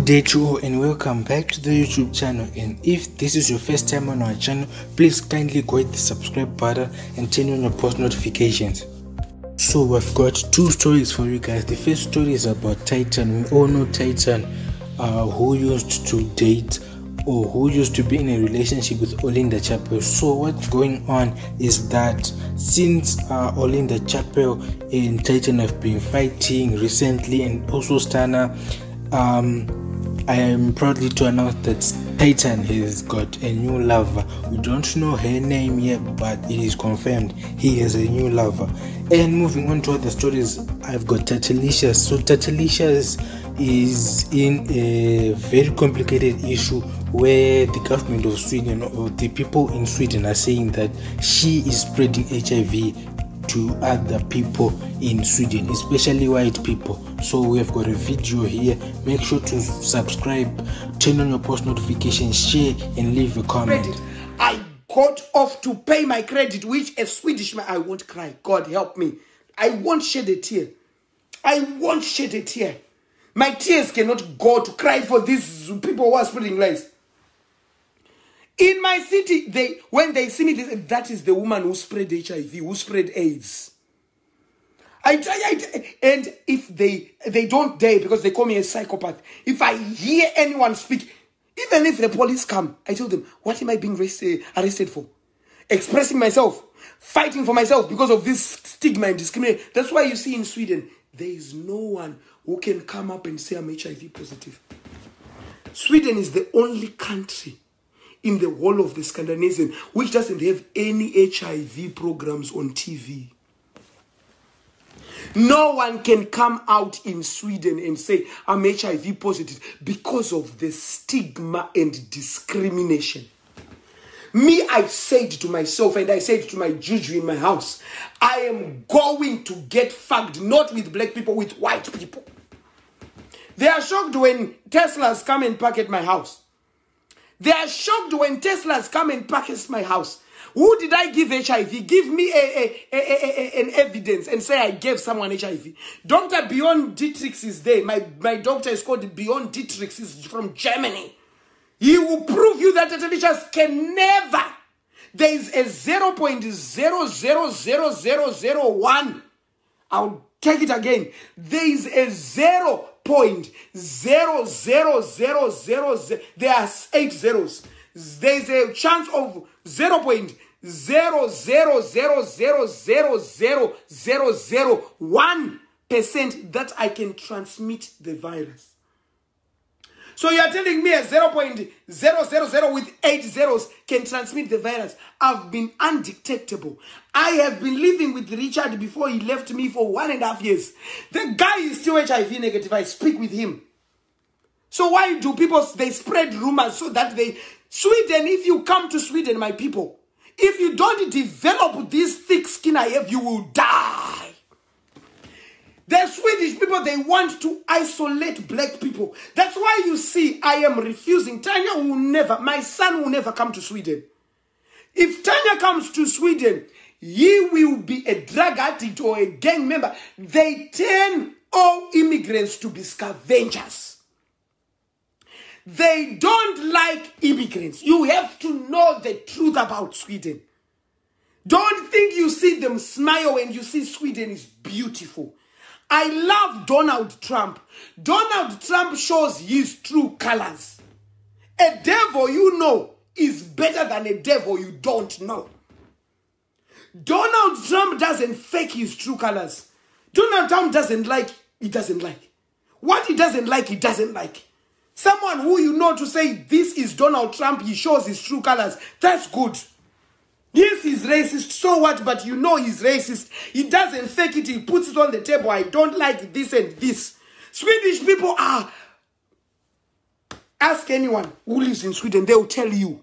Good day to all and welcome back to the YouTube channel. And if this is your first time on our channel, please kindly go hit the subscribe button and turn on your post notifications. So we've got two stories for you guys. The first story is about Tytan. We all know Tytan, who used to date or who used to be in a relationship with Olinda Chapel. So what's going on is that since Olinda Chapel and Tytan have been fighting recently, and also Stana, I am proudly to announce that Tytan has got a new lover. We don't know her name yet, but it is confirmed he has a new lover. And moving on to other stories, I've got Tatelicious. So Tatelicious is in a very complicated issue where the government of Sweden or the people in Sweden are saying that she is spreading HIV to other people in Sweden, especially white people. So we have got a video here. Make sure to subscribe, turn on your post notifications, share and leave a comment. Credit. I got off to pay my credit, which a Swedish man, I won't cry. God help me. I won't shed a tear. I won't shed a tear. My tears cannot go to cry for these people who are spreading lies. In my city, when they see me, they say, that is the woman who spread HIV, who spread AIDS. And if they don't dare, because they call me a psychopath, if I hear anyone speak, even if the police come, I tell them, what am I being arrested for? Expressing myself, fighting for myself because of this stigma and discrimination. That's why you see in Sweden, there is no one who can come up and say I'm HIV positive. Sweden is the only country in the whole of the Scandinavian which doesn't have any HIV programs on TV. No one can come out in Sweden and say I'm HIV positive because of the stigma and discrimination. Me, I said to myself, and I said to my juju in my house, I am going to get fucked, not with black people, with white people. They are shocked when Teslas come and park at my house. They are shocked when Teslas come and park at my house. Who did I give HIV? Give me an evidence and say I gave someone HIV. Dr. Beyond Dietrich is there. My doctor is called Beyond Dietrich. He's from Germany. He will prove you that Tatelicious can never. There is a 0.000001. I'll take it again. There is a 0.00000. There are 8 zeros. There is a chance of 0.0000001% that I can transmit the virus. So you are telling me a 0.000 with 8 zeros can transmit the virus? I've been undetectable. I have been living with Richard before he left me for 1.5 years. The guy is still HIV negative. I speak with him. So why do people, they spread rumors so that they... Sweden, if you come to Sweden, my people, if you don't develop this thick skin I have, you will die. The Swedish people, they want to isolate black people. That's why you see I am refusing. Tanya will never, my son will never come to Sweden. If Tanya comes to Sweden, he will be a drug addict or a gang member. They turn all immigrants to be scavengers. They don't like immigrants. You have to know the truth about Sweden. Don't think you see them smile when you see Sweden is beautiful. I love Donald Trump. Donald Trump shows his true colors. A devil you know is better than a devil you don't know. Donald Trump doesn't fake his true colors. Donald Trump doesn't like, he doesn't like. What he doesn't like, he doesn't like. Someone who you know to say, this is Donald Trump, he shows his true colors. That's good. Yes, he's racist, so what? But you know he's racist. He doesn't fake it, he puts it on the table. I don't like this and this. Swedish people are... Ask anyone who lives in Sweden, they will tell you.